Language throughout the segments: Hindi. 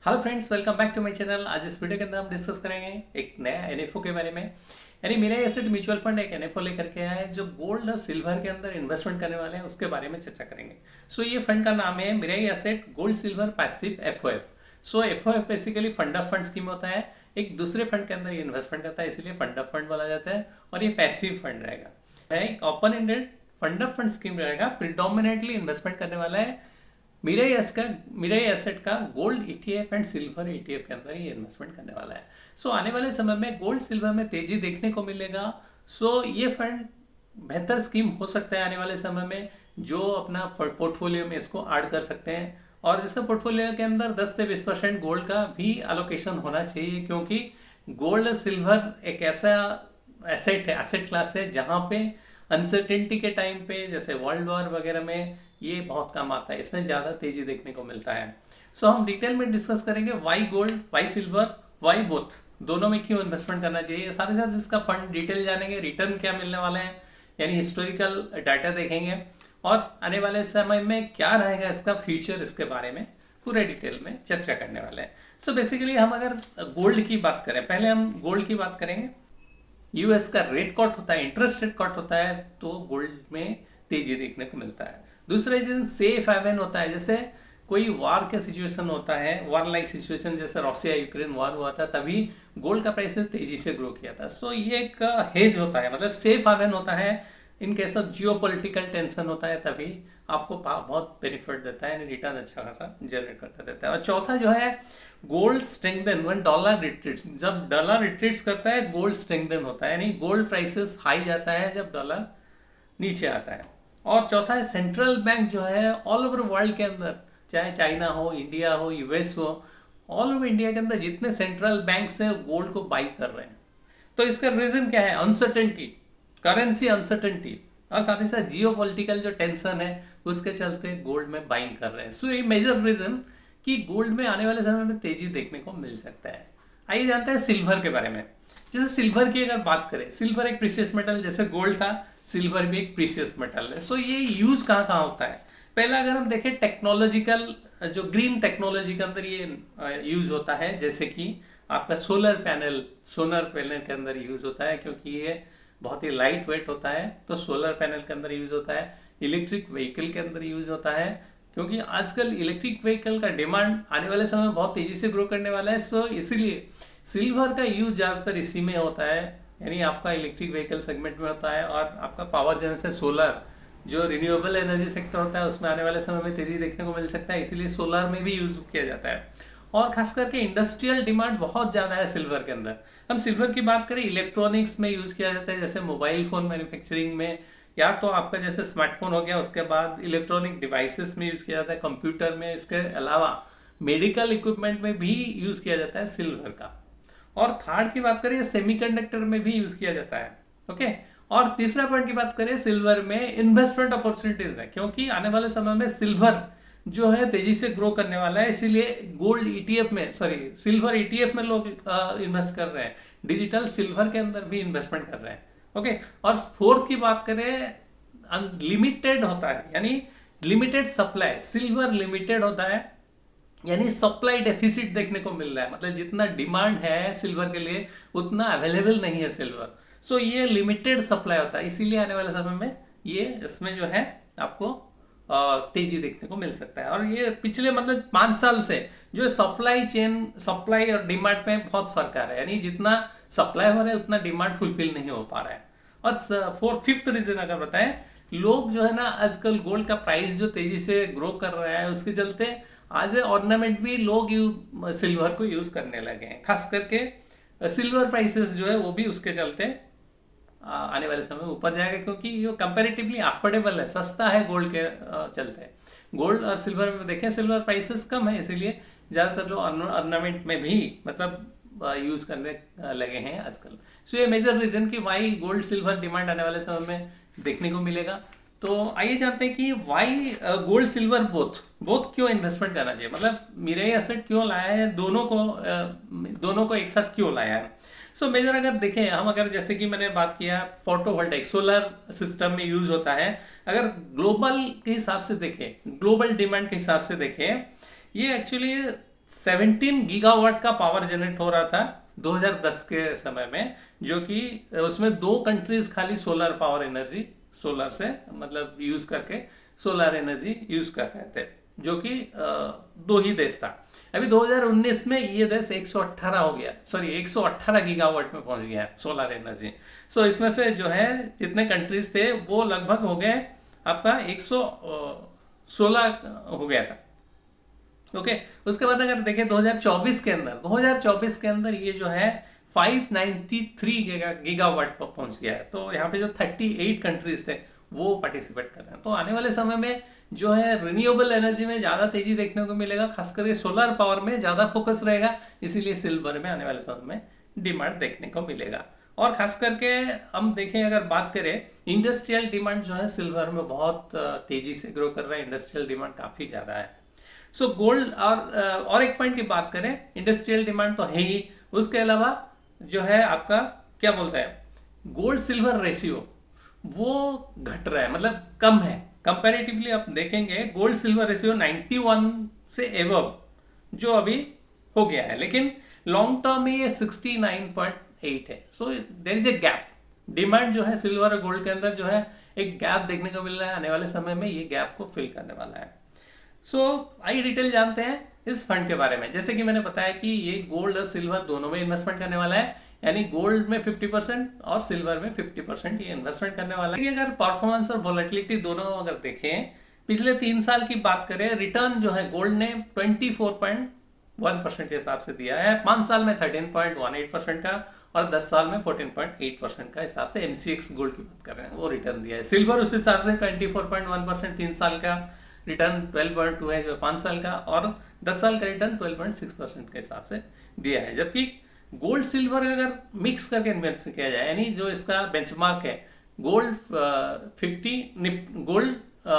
Hello friends, welcome back to my channel. आज इस वीडियो के अंदर हम डिस्कस करेंगे एक नया एनएफओ के बारे में। यानी मेरा एसेट म्यूचुअल फंड एक एनएफओ लेकर के आया है जो गोल्ड और सिल्वर के अंदर इन्वेस्टमेंट करने वाले हैं, उसके बारे में चर्चा करेंगे। ये फंड का नाम है मेरा asset gold silver passive FOF. FOF basically fund of fund scheme होता है, एक दूसरे फंड के अंदर ये इन्वेस्टमेंट करता है, इसलिए फंड ऑफ फंड बोला जाता है। और ये पैसिव फंड रहेगा, एक open ended fund of fund scheme रहेगा, प्रिडोमिनेटली इन्वेस्टमेंट करने वाला है मेरा एसेट का gold ETF and silver ETF के अंदर ही इन्वेस्टमेंट करने वाला है। आने वाले समय में गोल्ड सिल्वर में तेजी देखने को मिलेगा। ये फंड बेहतर स्कीम हो सकता है आने वाले समय में, जो अपना पोर्टफोलियो में इसको ऐड कर सकते हैं। और जिसका पोर्टफोलियो के अंदर 10 से 20% गोल्ड का भी एलोकेशन होना चाहिए, क्योंकि गोल्ड और सिल्वर एक ऐसा एसेट क्लास है जहाँ पे अनसर्टेनिटी के टाइम पे, जैसे वर्ल्ड वॉर वगैरह में, ये बहुत काम आता है, इसमें ज़्यादा तेजी देखने को मिलता है। हम डिटेल में डिस्कस करेंगे why gold, why silver, why both, दोनों में क्यों इन्वेस्टमेंट करना चाहिए। साथ ही साथ इसका फंड डिटेल जानेंगे, रिटर्न क्या मिलने वाले हैं, यानी हिस्टोरिकल डाटा देखेंगे, और आने वाले समय में क्या रहेगा इसका फ्यूचर, इसके बारे में पूरे डिटेल में चर्चा करने वाले हैं। बेसिकली हम अगर गोल्ड की बात करें, पहले हम गोल्ड की बात करेंगे। यूएस का रेट कट होता है, इंटरेस्ट रेट कट होता है, तो गोल्ड में तेजी देखने को मिलता है। दूसरा रीजन सेफ हेवन होता है, जैसे कोई वार का सिचुएशन होता है, वार लाइक सिचुएशन, जैसे रशिया यूक्रेन वार हुआ था, तभी गोल्ड का प्राइस तेजी से ग्रो किया था। ये एक हेज होता है, मतलब सेफ हेवन होता है। In case of geo political tension होता है, तभी आपको बहुत बेनिफिट देता है, रिटर्न अच्छा खासा जनरेट करता देता है। और चौथा जो है gold strengthen when dollar retreats, जब डॉलर रिट्रीट्स करता है गोल्ड स्ट्रेंथन होता है, यानी गोल्ड प्राइसेस हाई जाता है जब डॉलर नीचे आता है। और चौथा है सेंट्रल बैंक जो है ऑल ओवर वर्ल्ड के अंदर, चाहे चाइना हो, इंडिया हो, यूएस हो, ऑल ओवर इंडिया के अंदर जितने सेंट्रल बैंक से गोल्ड को बाई कर रहे हैं। तो इसका रीजन क्या है? अनसर्टेनिटी, करेंसी अनसर्टेनिटी, और साथ ही साथ जियो पोलिटिकल जो टेंशन है उसके चलते गोल्ड में बाइंग कर रहे हैं। ये मेजर रीजन कि गोल्ड में आने वाले समय में तेजी देखने को मिल सकता है। आइए जानते हैं सिल्वर के बारे में। जैसे सिल्वर की अगर बात करें, सिल्वर एक प्रीशियस मेटल, जैसे गोल्ड था, सिल्वर भी एक प्रीशियस मेटल है। ये यूज कहाँ कहाँ होता है? पहला अगर हम देखें टेक्नोलॉजिकल, जो ग्रीन टेक्नोलॉजी के अंदर ये यूज होता है, जैसे कि आपका सोलर पैनल के अंदर यूज होता है, क्योंकि ये बहुत ही लाइट वेट होता है, तो सोलर पैनल के अंदर यूज होता है। इलेक्ट्रिक व्हीकल के अंदर यूज होता है, क्योंकि आजकल इलेक्ट्रिक व्हीकल का डिमांड आने वाले समय में बहुत तेजी से ग्रो करने वाला है। इसीलिए सिल्वर का यूज ज़्यादातर इसी में होता है, यानी आपका इलेक्ट्रिक व्हीकल सेगमेंट में होता है। और आपका पावर जनरेशन सोलर, जो रिन्यूएबल एनर्जी सेक्टर होता है, उसमें आने वाले समय में तेजी देखने को मिल सकता है, इसीलिए सोलर में भी यूज किया जाता है। और खास करके इंडस्ट्रियल डिमांड बहुत ज़्यादा है सिल्वर के अंदर। हम सिल्वर की बात करें, इलेक्ट्रॉनिक्स में यूज़ किया जाता है, जैसे मोबाइल फ़ोन मैन्युफैक्चरिंग में, या तो आपका जैसे स्मार्टफोन हो गया, उसके बाद इलेक्ट्रॉनिक डिवाइसेस में यूज़ किया जाता है, कंप्यूटर में, इसके अलावा मेडिकल इक्विपमेंट में भी यूज़ किया जाता है सिल्वर का। और थर्ड की बात करें, सेमीकंडक्टर में भी यूज़ किया जाता है। ओके। और तीसरा पॉइंट की बात करें, सिल्वर में इन्वेस्टमेंट अपॉर्चुनिटीज है, क्योंकि आने वाले समय में सिल्वर जो है तेजी से ग्रो करने वाला है, इसीलिए गोल्ड ईटीएफ में, सिल्वर ईटीएफ में लोग इन्वेस्ट कर रहे हैं, डिजिटल सिल्वर के अंदर भी इन्वेस्टमेंट कर रहे हैं। ओके। और फोर्थ की बात करें, अनलिमिटेड होता है, यानी लिमिटेड सप्लाई, सिल्वर लिमिटेड होता है, यानी सप्लाई डेफिसिट देखने को मिल रहा है, मतलब जितना डिमांड है सिल्वर के लिए उतना अवेलेबल नहीं है सिल्वर। ये लिमिटेड सप्लाई होता है, इसीलिए आने वाले समय में ये इसमें जो है आपको तेजी देखने को मिल सकता है। और ये पिछले मतलब 5 साल से जो सप्लाई और डिमांड में बहुत फर्क आ रहा है, यानी जितना सप्लाई हो रहा है उतना डिमांड फुलफिल नहीं हो पा रहा है। और फिफ्थ रीजन अगर बताएं, लोग जो है ना आजकल गोल्ड का प्राइस जो तेजी से ग्रो कर रहा है, उसके चलते आज ऑर्नामेंट भी लोग सिल्वर को यूज करने लगे हैं। खास करके सिल्वर प्राइसेस जो है वो भी उसके चलते आने वाले समय में ऊपर जाएगा, क्योंकि ये कंपैरेटिवली अफोर्डेबल है, सस्ता है गोल्ड के चलते। गोल्ड और सिल्वर में देखें, सिल्वर प्राइसेस कम है, इसीलिए ज़्यादातर लोग ऑर्नामेंट में भी मतलब यूज करने लगे हैं आजकल। ये मेजर रीजन कि वाई गोल्ड सिल्वर डिमांड आने वाले समय में देखने को मिलेगा। तो आइए जानते हैं कि वाई गोल्ड सिल्वर बोथ क्यों इन्वेस्टमेंट करना चाहिए, मतलब मेरे एसेट क्यों लाया है, दोनों को एक साथ क्यों लाया है। मेजर अगर देखें हम, अगर जैसे कि मैंने बात किया फोटोवोल्टाइक सोलर सिस्टम में यूज होता है, अगर ग्लोबल के हिसाब से देखें, ग्लोबल डिमांड के हिसाब से देखें, ये एक्चुअली 17 गीगावाट का पावर जनरेट हो रहा था 2010 के समय में, जो कि उसमें 2 कंट्रीज खाली सोलर पावर एनर्जी, सोलर से मतलब यूज करके सोलर एनर्जी यूज कर रहे थे, जो कि 2 ही देश था। अभी 2019 में ये देश 118 हो गया, सॉरी 118 गीगावाट में पहुंच गया है सोलर एनर्जी। सो इसमें से जो है जितने कंट्रीज थे वो लगभग हो गए आपका 116 हो गया था। ओके उसके बाद अगर देखें 2024 के अंदर ये जो है 593 गीगावाट पर पहुंच गया है। तो यहाँ पे जो 38 कंट्रीज थे वो पार्टिसिपेट कर रहे हैं। तो आने वाले समय में जो है रिन्यूएबल एनर्जी में ज़्यादा तेजी देखने को मिलेगा, खास करके सोलर पावर में ज़्यादा फोकस रहेगा, इसीलिए सिल्वर में आने वाले समय में डिमांड देखने को मिलेगा। और खास करके हम देखें, अगर बात करें इंडस्ट्रियल डिमांड जो है सिल्वर में बहुत तेजी से ग्रो कर रहा है, इंडस्ट्रियल डिमांड काफ़ी ज़्यादा है। सो गोल्ड और एक पॉइंट की बात करें, इंडस्ट्रियल डिमांड तो है ही, उसके अलावा जो है आपका क्या बोलते हैं गोल्ड सिल्वर रेशियो वो घट रहा है, मतलब कम है कंपैरेटिवली। आप देखेंगे गोल्ड सिल्वर रेशियो 91 से एबव जो अभी हो गया है, लेकिन लॉन्ग टर्म में ये 69.8 है। So there is a gap, demand जो है सिल्वर और गोल्ड के अंदर जो है एक गैप देखने को मिल रहा है, आने वाले समय में ये गैप को फिल करने वाला है। सो आइए डिटेल जानते हैं इस फंड के बारे में। जैसे कि मैंने बताया कि ये गोल्ड और सिल्वर दोनों में इन्वेस्टमेंट करने वाला है, यानी गोल्ड में 50% और सिल्वर में 50% ये इन्वेस्टमेंट करने वाला है। अगर परफॉर्मेंस और वोलेटिलिटी दोनों अगर देखें, पिछले 3 साल की बात करें, रिटर्न जो है गोल्ड ने 24.1% के हिसाब से दिया है, 5 साल में 13.18% का और 10 साल में 14.8% का हिसाब से MCX गोल्ड की बात कर रहे हैं वो रिटर्न दिया है। सिल्वर उस हिसाब से 24.1% 3 साल का, रिटर्न 12.2 है जो 5 साल का, और 10 साल का रिटर्न 12.6% के हिसाब से दिया है। जबकि गोल्ड सिल्वर अगर मिक्स करके इन्वेस्ट किया जाए, यानी जो इसका बेंचमार्क है गोल्ड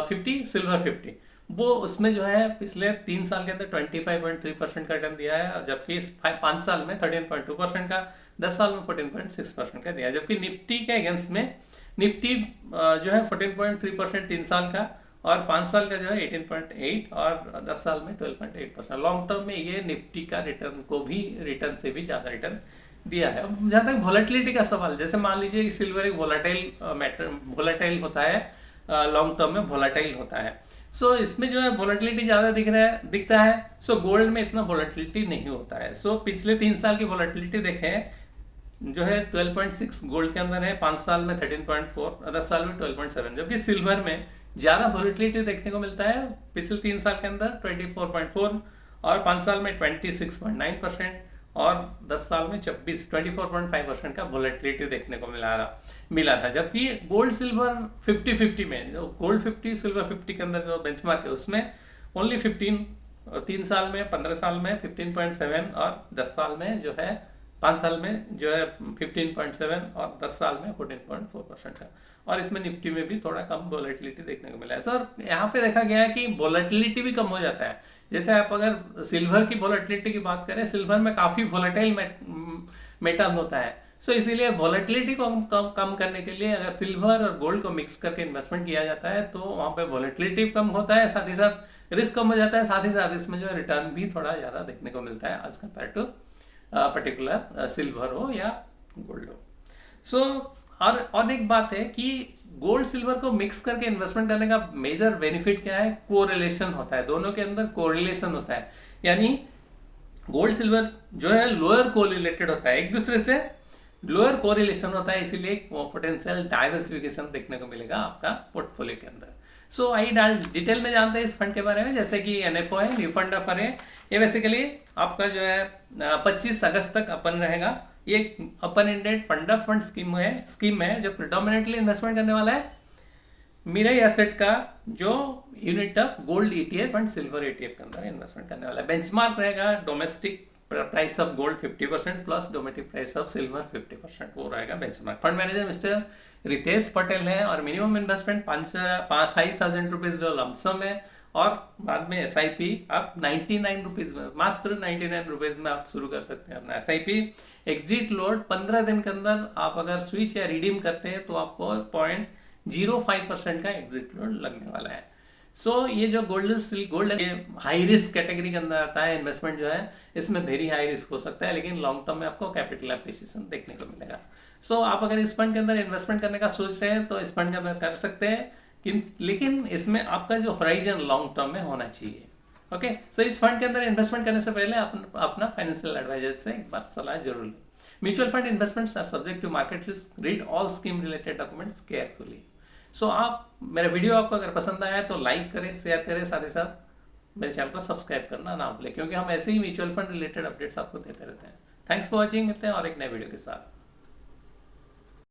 50 सिल्वर 50, वो उसमें जो है पिछले 3 साल के अंदर 25.3% का रिटर्न दिया है, जबकि 5 साल में 13.2% का, 10 साल में 14.6% का दिया है। जबकि निफ्टी के अगेंस्ट में निफ्टी जो है 14.3% 3 साल का और 5 साल का जो है 18.8 और 10 साल में 12.8%। लॉन्ग टर्म में ये निफ्टी का रिटर्न से भी ज़्यादा रिटर्न दिया है। अब जहाँ तक वोलेटिलिटी का सवाल, जैसे मान लीजिए सिल्वर एक वोलेटाइल होता है, लॉन्ग टर्म में वोलेटाइल होता है। सो इसमें जो है वोलेटिलिटी ज़्यादा दिखता है। सो गोल्ड में इतना वोलेटिलिटी नहीं होता है। सो पिछले 3 साल की वोलेटिलिटी देखें जो है 12.6 गोल्ड के अंदर है, 5 साल में 13.4 और 10 साल में 12.7, जबकि सिल्वर में ज़्यादा वोलेटिलिटी देखने को मिलता है। पिछले 3 साल के अंदर 24.4 और 5 साल में 26.9% और 10 साल में 24.5% का वोलेटिलिटी देखने को मिला था। जबकि गोल्ड सिल्वर 50-50 में, जो गोल्ड 50 सिल्वर 50 के अंदर जो बेंचमार्क है उसमें ओनली 3 साल में 15 साल में 15.7 और 10 साल में जो है 5 साल में जो है 15.7 और 10 साल में 14.4% का, और इसमें निफ्टी में भी थोड़ा कम वोलेटिलिटी देखने को मिला है। सर यहाँ पे देखा गया है कि वोलेटिलिटी भी कम हो जाता है। जैसे आप अगर सिल्वर की वोलेटिलिटी की बात करें, सिल्वर में काफ़ी वोलेटाइल मेटल होता है। सो इसीलिए वोलेटिलिटी को कम करने के लिए अगर सिल्वर और गोल्ड को मिक्स करके इन्वेस्टमेंट किया जाता है तो वहाँ पे वोलेटिलिटी कम होता है, साथ ही साथ रिस्क कम हो जाता है, साथ ही साथ इसमें जो है रिटर्न भी थोड़ा ज़्यादा देखने को मिलता है as compare to particular silver हो या गोल्ड हो। सो और एक बात है कि गोल्ड सिल्वर को मिक्स करके इन्वेस्टमेंट करने का मेजर बेनिफिट क्या है, कोरिलेशन होता है, दोनों के अंदर कोरिलेशन होता है, यानी गोल्ड सिल्वर जो है लोअर कोरिलेटेड होता है, एक दूसरे से लोअर कोरिलेशन होता है, इसीलिए पोटेंशियल डाइवर्सिफिकेशन देखने को मिलेगा आपका पोर्टफोलियो के अंदर। सो आइए डिटेल में जानते हैं इस फंड के बारे में। जैसे कि NFO है, न्यू फंड ऑफर है, ये बेसिकली आपका जो है 25 अगस्त तक अपन रहेगा। ये open ended fund of fund scheme है जो प्रिडोमिनेटली इन्वेस्टमेंट करने वाला है मिराई एसेट का जो unit of gold ETF and silver ETF के अंदर इन्वेस्टमेंट करने वाला है। बेंचमार्क रहेगा domestic price of gold 50% plus domestic price of silver 50%, वो रहेगा benchmark. Fund manager mister Ritesh Patel है और मिनिमम इन्वेस्टमेंट 5,000 रुपीज जो लमसम है, और बाद में SIP आप 99 रुपीज़ में, मात्र 99 रुपीज़ में आप शुरू कर सकते हैं अपना SIP। एग्जिट लोड 15 दिन के अंदर आप अगर स्विच या रिडीम करते हैं तो आपको 0.05% का एग्जिट लोड लगने वाला है। ये जो गोल्ड ये हाई रिस्क कैटेगरी के अंदर आता है। इन्वेस्टमेंट जो है इसमें वेरी हाई रिस्क हो सकता है, लेकिन लॉन्ग टर्म में आपको कैपिटल एप्रिसिएशन देखने को मिलेगा। आप अगर इस फंड के अंदर इन्वेस्टमेंट करने का सोच रहे हैं तो इस फंड के अंदर कर सकते हैं, लेकिन इसमें आपका जो होराइजन लॉन्ग टर्म में होना चाहिए। ओके, इस फंड के अंदर इन्वेस्टमेंट करने से पहले अपना फाइनेंशियल एडवाइजर से एक बार सलाह जरूर लें। Mutual fund investments are subject to market risk, read all scheme related documents carefully. आप मेरा वीडियो आपको अगर पसंद आया है तो लाइक करें, शेयर करें, साथ ही साथ मेरे चैनल को सब्सक्राइब करना ना भूलें, क्योंकि हम ऐसे ही म्यूचुअल फंड रिलेटेड अपडेट्स आपको देते रहते हैं। थैंक्स फॉर वॉचिंग, मिलते हैं और एक नए वीडियो के साथ।